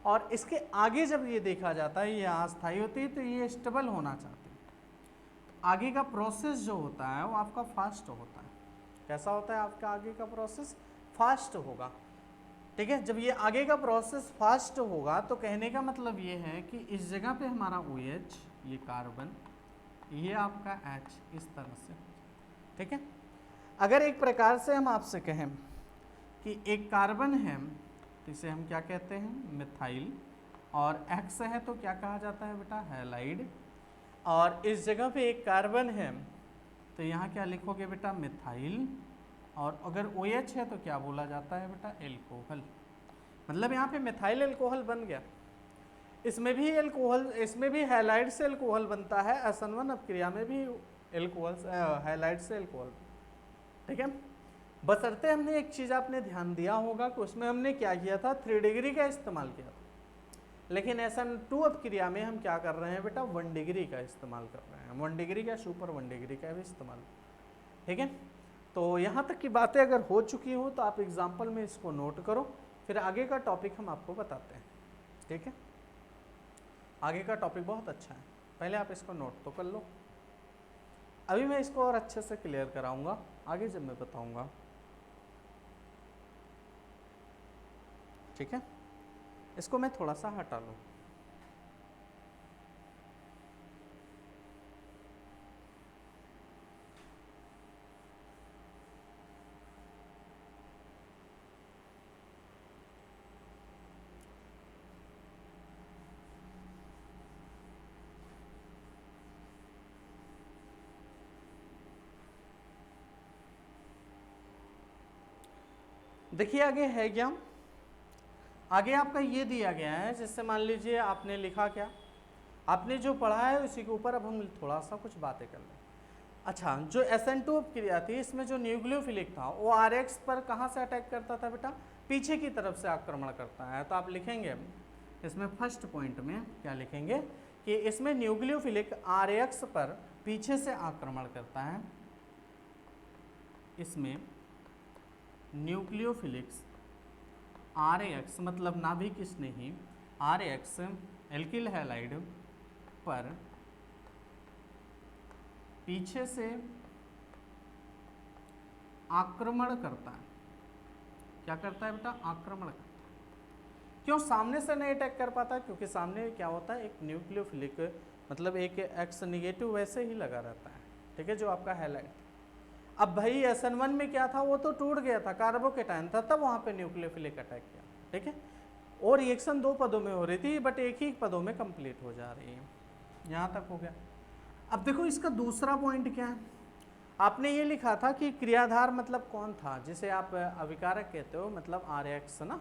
और इसके आगे जब ये देखा जाता है ये अस्थायी होती है, तो ये स्टेबल होना चाहती है। आगे का प्रोसेस जो होता है वो आपका फास्ट होता है। कैसा होता है आपका आगे का प्रोसेस, फास्ट होगा। ठीक है, जब ये आगे का प्रोसेस फास्ट होगा तो कहने का मतलब ये है कि इस जगह पे हमारा OH, ये कार्बन, ये आपका H, इस तरह से। ठीक है, अगर एक प्रकार से हम आपसे कहें कि एक कार्बन है तो इसे हम क्या कहते हैं, मिथाइल, और X है तो क्या कहा जाता है बेटा, हैलाइड। और इस जगह पे एक कार्बन है तो यहाँ क्या लिखोगे बेटा, मिथाइल, और अगर OH है तो क्या बोला जाता है बेटा, एल्कोहल। मतलब यहाँ पे मिथाइल एल्कोहल बन गया। इसमें भी एल्कोहल, इसमें भी हैलाइड से एल्कोहल बनता है, SN1 अपक्रिया में भी एल्कोहल हैलाइड से एल्कोहल। ठीक है, बशर्ते हमने एक चीज़ आपने ध्यान दिया होगा कि उसमें हमने क्या किया था, 3 डिग्री का इस्तेमाल किया था, लेकिन SN2 अपक्रिया में हम क्या कर रहे हैं बेटा, 1 डिग्री का इस्तेमाल कर रहे हैं। 1 डिग्री का, सुपर 1 डिग्री का भी इस्तेमाल। ठीक है, तो यहाँ तक की बातें अगर हो चुकी हो तो आप एग्जाम्पल में इसको नोट करो, फिर आगे का टॉपिक हम आपको बताते हैं। ठीक है, आगे का टॉपिक बहुत अच्छा है, पहले आप इसको नोट तो कर लो। अभी मैं इसको और अच्छे से क्लियर कराऊंगा आगे जब मैं बताऊंगा। ठीक है, इसको मैं थोड़ा सा हटा लूँ। देखिए आगे है क्या, आगे आपका ये दिया गया है, जिससे मान लीजिए आपने लिखा क्या, आपने जो पढ़ा है उसी के ऊपर अब हम थोड़ा सा कुछ बातें कर लें। अच्छा, जो SN2 क्रिया थी इसमें जो न्यूक्लियोफिलिक था वो RX पर कहाँ से अटैक करता था बेटा, पीछे की तरफ से आक्रमण करता है। तो आप लिखेंगे इसमें फर्स्ट पॉइंट में क्या लिखेंगे कि इसमें न्यूक्लियोफिलिक RX पर पीछे से आक्रमण करता है। इसमें न्यूक्लियोफिलिक्स RX मतलब नाभिक स्नेही RX एल्किल हैलाइड पर पीछे से आक्रमण करता है। क्या करता है बेटा, आक्रमण करता है। क्यों सामने से नहीं अटैक कर पाता, क्योंकि सामने क्या होता है, एक न्यूक्लियोफिलिक मतलब एक X निगेटिव वैसे ही लगा रहता है। ठीक है, जो आपका हैलाइड। अब भाई SN1 में क्या था, वो तो टूट गया था, कार्बोकेटायन था, तब वहाँ पे न्यूक्लियोफिलिक अटैक किया। ठीक है, और रिएक्शन 2 पदों में हो रही थी बट एक ही पदों में कंप्लीट हो जा रही है। यहाँ तक हो गया। अब देखो इसका दूसरा पॉइंट क्या है, आपने ये लिखा था कि क्रियाधार मतलब कौन था, जिसे आप अविकारक कहते हो, मतलब RX ना।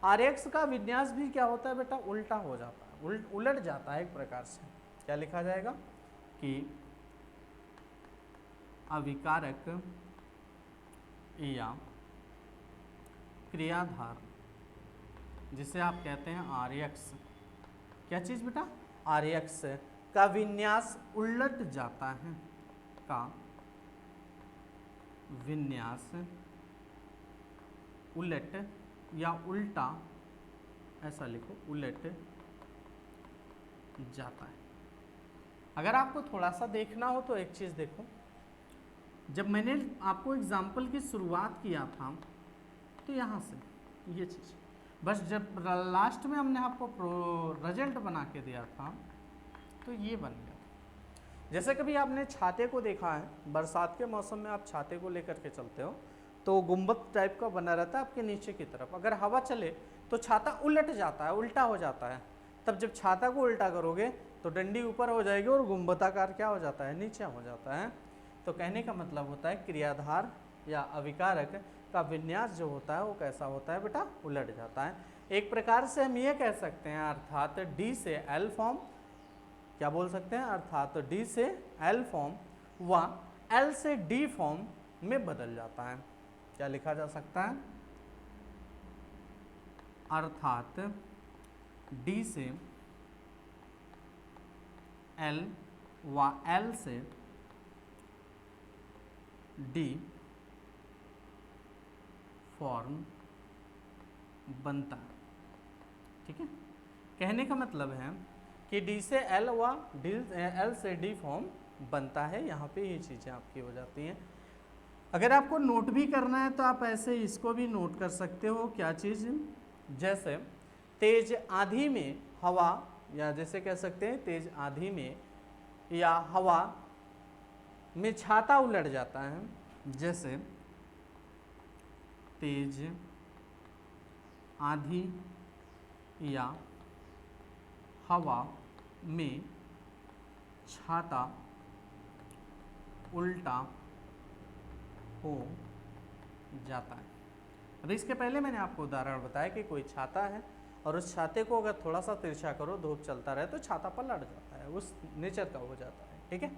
RX का विन्यास भी क्या होता है बेटा, उल्टा हो जाता है, उलट जाता है एक प्रकार से। क्या लिखा जाएगा कि अविकारक या क्रियाधार जिसे आप कहते हैं RX, क्या चीज़ बेटा, RX का विन्यास उलट जाता है, का विन्यास उलट या उल्टा, ऐसा लिखो, उलट जाता है। अगर आपको थोड़ा सा देखना हो तो एक चीज़ देखो, जब मैंने आपको एग्जाम्पल की शुरुआत किया था तो यहाँ से ये चीज़, बस जब लास्ट में हमने आपको रिजल्ट बना के दिया था तो ये बन गया। जैसे कभी आपने छाते को देखा है, बरसात के मौसम में आप छाते को लेकर के चलते हो तो गुंबद टाइप का बना रहता है आपके नीचे की तरफ, अगर हवा चले तो छाता उलट जाता है, उल्टा हो जाता है। तब जब छाता को उल्टा करोगे तो डंडी ऊपर हो जाएगी और गुंबदाकार क्या हो जाता है, नीचे हो जाता है। तो कहने का मतलब होता है क्रियाधार या अविकारक का विन्यास जो होता है वो कैसा होता है बेटा, उलट जाता है। एक प्रकार से हम ये कह सकते हैं, अर्थात D से L फॉर्म, क्या बोल सकते हैं, अर्थात D से L फॉर्म व L से D फॉर्म में बदल जाता है। क्या लिखा जा सकता है, अर्थात D से L व L से D फॉर्म बनता है। ठीक है, कहने का मतलब है कि D से L व L से D फॉर्म बनता है। यहाँ पे ये चीज़ें आपकी हो जाती हैं। अगर आपको नोट भी करना है तो आप ऐसे इसको भी नोट कर सकते हो। क्या चीज़, जैसे तेज आंधी में हवा, या जैसे कह सकते हैं तेज आंधी में या हवा में छाता उलट जाता है। जैसे तेज आंधी या हवा में छाता उल्टा हो जाता है। अब इसके पहले मैंने आपको उदाहरण बताया कि कोई छाता है और उस छाते को अगर थोड़ा सा तिरछा करो, धूप चलता रहे तो छाता पलट जाता है, उस नेचर का हो जाता है। ठीक है,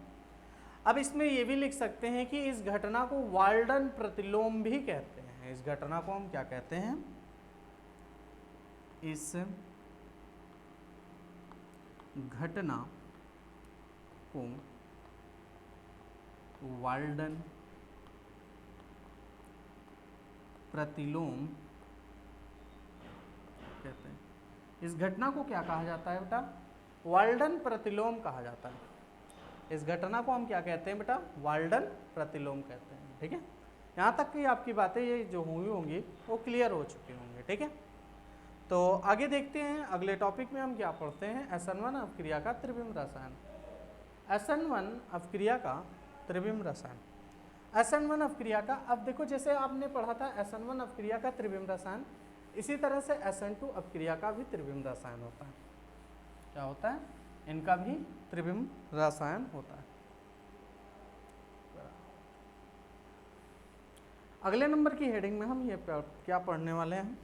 अब इसमें ये भी लिख सकते हैं कि इस घटना को वाल्डन प्रतिलोम भी कहते हैं। इस घटना को हम क्या कहते हैं, इस घटना को वाल्डन प्रतिलोम कहते हैं। इस घटना को क्या कहा जाता है बेटा? वाल्डन प्रतिलोम कहा जाता है। इस घटना को हम क्या कहते हैं बेटा? वाल्डन प्रतिलोम कहते हैं। ठीक है, यहाँ तक की आपकी बातें ये जो हुई होंगी वो क्लियर हो चुकी होंगी। ठीक है, तो आगे देखते हैं अगले टॉपिक में हम क्या पढ़ते हैं। SN1 अपक्रिया का त्रिविम रसायन। SN1 अपक्रिया का त्रिविम रसायन। SN1 अपक्रिया का, अब देखो जैसे आपने पढ़ा था SN1 अपक्रिया का त्रिविम रसायन, इसी तरह से SN2 अपक्रिया का भी त्रिविम रसायन होता है। क्या होता है? इनका भी त्रिविम रसायन होता है। अगले नंबर की हेडिंग में हम ये क्या पढ़ने वाले हैं?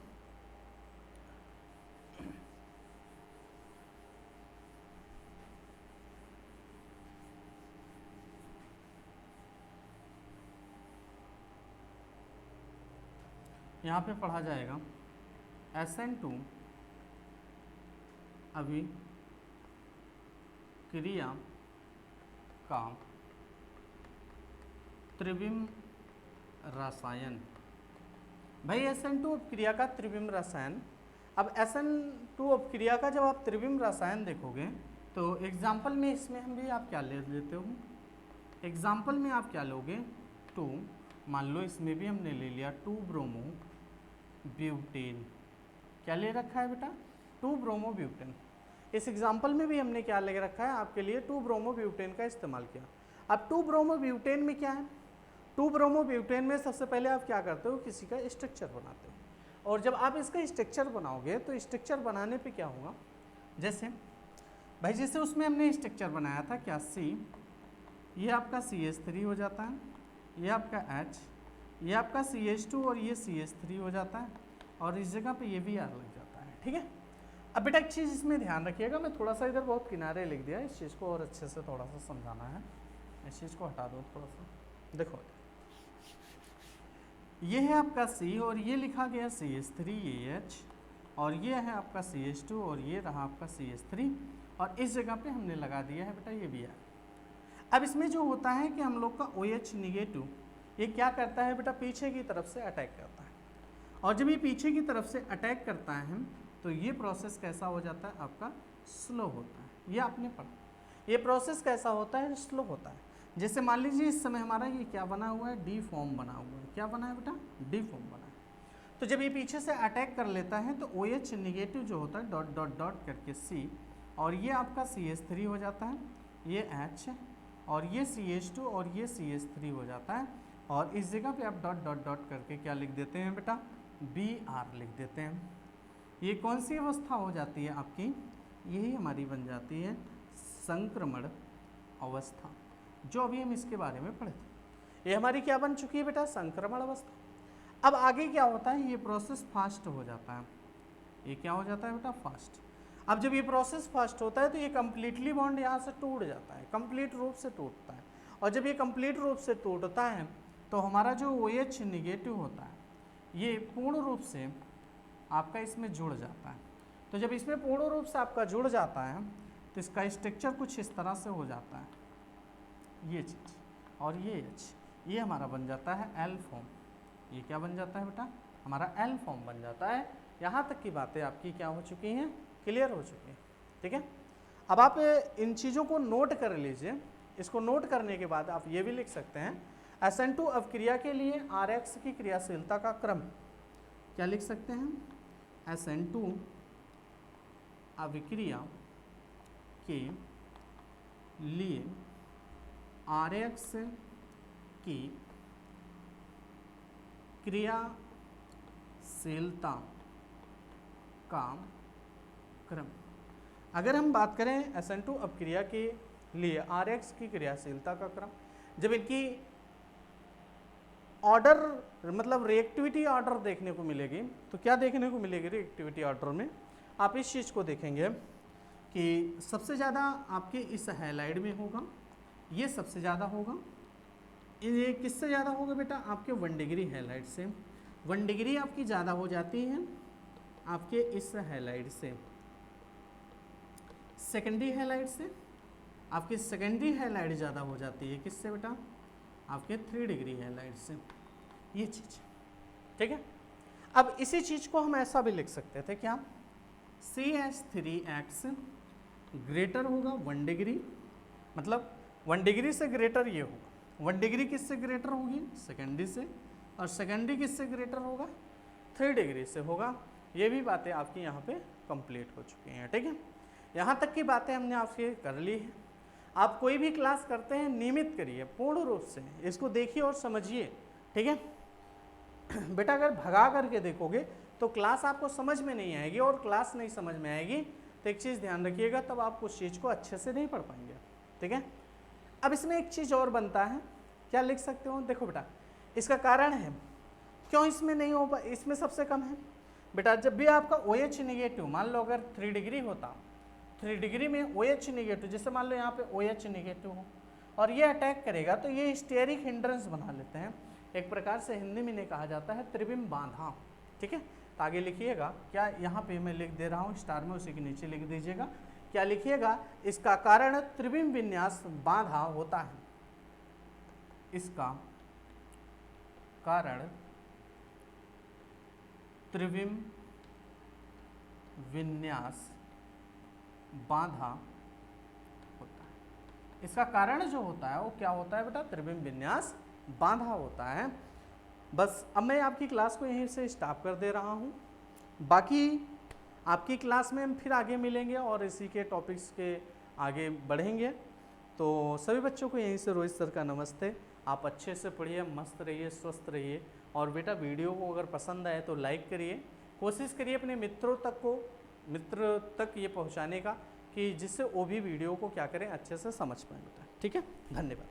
यहाँ पे पढ़ा जाएगा SN2 अभिक्रिया का त्रिविम रसायन। भाई SN2 अपक्रिया का त्रिविम रसायन। अब SN2 अपक्रिया का जब आप त्रिविम रसायन देखोगे तो एग्जाम्पल में इसमें हम भी आप क्या ले लेते हो? एग्जाम्पल में आप क्या लोगे? 2, मान लो इसमें भी हमने ले लिया 2 ब्रोमो ब्यूटेन। क्या ले रखा है बेटा? 2 ब्रोमो ब्यूटेन। इस एग्जाम्पल में भी हमने क्या ले रखा है आपके लिए? 2 ब्रोमो ब्यूटेन का इस्तेमाल किया। अब 2 ब्रोमो ब्यूटेन में क्या है? 2 ब्रोमो ब्यूटेन में सबसे पहले आप क्या करते हो? किसी का स्ट्रक्चर बनाते हो, और जब आप इसका स्ट्रक्चर बनाओगे तो स्ट्रक्चर बनाने पे क्या होगा? जैसे भाई जैसे उसमें हमने स्ट्रक्चर बनाया था क्या? C, ये आपका CH3 हो जाता है, ये आपका H, ये आपका CH2 और ये CH3 हो जाता है, और इस जगह पे ये भी R लग जाता है। ठीक है, अब बेटा एक चीज़ इसमें ध्यान रखिएगा, मैं थोड़ा सा इधर बहुत किनारे लिख दिया, इस चीज़ को और अच्छे से थोड़ा सा समझाना है। इस चीज़ को हटा दो थोड़ा सा। देखो ये है आपका C और ये लिखा गया CH3 ये H, और ये है आपका CH2 और ये रहा आपका CH3, और इस जगह पे हमने लगा दिया है बेटा ये भी है। अब इसमें जो होता है कि हम लोग का OH निगेटिव ये क्या करता है बेटा? पीछे की तरफ से अटैक करता है, और जब ये पीछे की तरफ से अटैक करता है तो ये प्रोसेस कैसा हो जाता है? आपका स्लो होता है। ये आपने पढ़ा, ये प्रोसेस कैसा होता है? स्लो होता है। जैसे मान लीजिए इस समय हमारा ये क्या बना हुआ है? डी फॉर्म बना हुआ है। क्या बना है बेटा? डी फॉर्म बना है। तो जब ये पीछे से अटैक कर लेता है तो OH निगेटिव जो होता है डॉट डॉट डॉट करके C, और ये आपका CH3 हो जाता है, ये H, और ये CH2 और ये CH3 हो जाता है, और इस जगह पे आप डॉट डॉट डॉट करके क्या लिख देते हैं बेटा? Br लिख देते हैं। ये कौन सी अवस्था हो जाती है आपकी? यही हमारी बन जाती है संक्रमण अवस्था, जो अभी हम इसके बारे में पढ़े थे। ये हमारी क्या बन चुकी है बेटा? संक्रमण अवस्था। अब आगे क्या होता है? ये प्रोसेस फास्ट हो जाता है। ये क्या हो जाता है बेटा? फास्ट। अब जब ये प्रोसेस फास्ट होता है तो ये कंप्लीटली बॉन्ड यहाँ से टूट जाता है, कंप्लीट रूप से टूटता है, और जब ये कंप्लीट रूप से टूटता है तो हमारा जो OH निगेटिव होता है ये पूर्ण रूप से आपका इसमें जुड़ जाता है। तो जब इसमें पूर्ण रूप से आपका जुड़ जाता है तो इसका स्ट्रक्चर कुछ इस तरह से हो जाता है, ये चीज़, और ये H, ये हमारा बन जाता है L फॉर्म। ये क्या बन जाता है बेटा? हमारा L फॉर्म बन जाता है। यहाँ तक की बातें आपकी क्या हो चुकी हैं? क्लियर हो चुकी है। ठीक है, अब आप इन चीज़ों को नोट कर लीजिए। इसको नोट करने के बाद आप ये भी लिख सकते हैं SN2 अपक्रिया के लिए RX की क्रियाशीलता का क्रम। क्या लिख सकते हैं? SN2 अभिक्रिया के लिए RX की क्रियाशीलता का क्रम। अगर हम बात करें SN2 अपक्रिया के लिए RX की क्रियाशीलता का क्रम, जब इनकी ऑर्डर मतलब रिएक्टिविटी ऑर्डर देखने को मिलेगी, तो क्या देखने को मिलेगी रिएक्टिविटी ऑर्डर में? आप इस चीज़ को देखेंगे कि सबसे ज़्यादा आपके इस हैलाइड में होगा, ये सबसे ज़्यादा होगा। ये किससे ज़्यादा होगा बेटा? आपके 1 डिग्री हैलाइड से। 1 डिग्री आपकी ज़्यादा हो जाती है आपके इस हैलाइड से। सेकेंडरी हैलाइड से आपकी सेकेंडरी हैलाइड ज़्यादा हो जाती है किससे बेटा? आपके 3 डिग्री हैलाइड से। ये चीज़ ठीक है। अब इसी चीज को हम ऐसा भी लिख सकते थे क्या, CH3X ग्रेटर होगा 1 डिग्री, मतलब 1 डिग्री से ग्रेटर ये होगा, 1 डिग्री किससे ग्रेटर होगी, सेकेंडरी से, और सेकेंडरी किससे ग्रेटर होगा, 3 डिग्री से होगा। ये भी बातें आपकी यहाँ पे कंप्लीट हो चुकी हैं, ठीक है। यहाँ तक की बातें हमने आपसे कर ली है। आप कोई भी क्लास करते हैं नियमित करिए, पूर्ण रूप से इसको देखिए और समझिए, ठीक है। बेटा अगर भगा करके देखोगे तो क्लास आपको समझ में नहीं आएगी, और क्लास नहीं समझ में आएगी तो एक चीज़ ध्यान रखिएगा, तब आप उस चीज़ को अच्छे से नहीं पढ़ पाएंगे, ठीक है। अब इसमें एक चीज़ और बनता है, क्या लिख सकते हो, देखो बेटा इसका कारण है क्यों इसमें नहीं हो पाए, इसमें सबसे कम है। बेटा जब भी आपका OH निगेटिव, मान लो अगर 3 डिग्री होता, 3 डिग्री में OH निगेटिव, जैसे मान लो यहाँ पे OH निगेटिव हो और ये अटैक करेगा तो ये स्टेरिक हिंड्रेंस बना लेते हैं, एक प्रकार से हिंदी में इन्हें कहा जाता है त्रिविम बाधा, ठीक है। तो आगे लिखिएगा क्या, यहाँ पे मैं लिख दे रहा हूँ स्टार में, उसी के नीचे लिख दीजिएगा, क्या लिखिएगा, इसका कारण त्रिविम विन्यास बाधा होता है, इसका कारण त्रिविम विन्यास बाधा होता है। इसका कारण जो होता है वो क्या होता है बेटा, त्रिविम विन्यास बाधा होता है। बस अब मैं आपकी क्लास को यहीं से स्टॉप कर दे रहा हूँ, बाकी आपकी क्लास में हम फिर आगे मिलेंगे और इसी के टॉपिक्स के आगे बढ़ेंगे। तो सभी बच्चों को यहीं से रोहित सर का नमस्ते। आप अच्छे से पढ़िए, मस्त रहिए, स्वस्थ रहिए, और बेटा वीडियो को अगर पसंद आए तो लाइक करिए, कोशिश करिए अपने मित्र तक ये पहुंचाने का कि जिससे वो भी वीडियो को क्या करें, अच्छे से समझ पाए बेटा, ठीक है। धन्यवाद।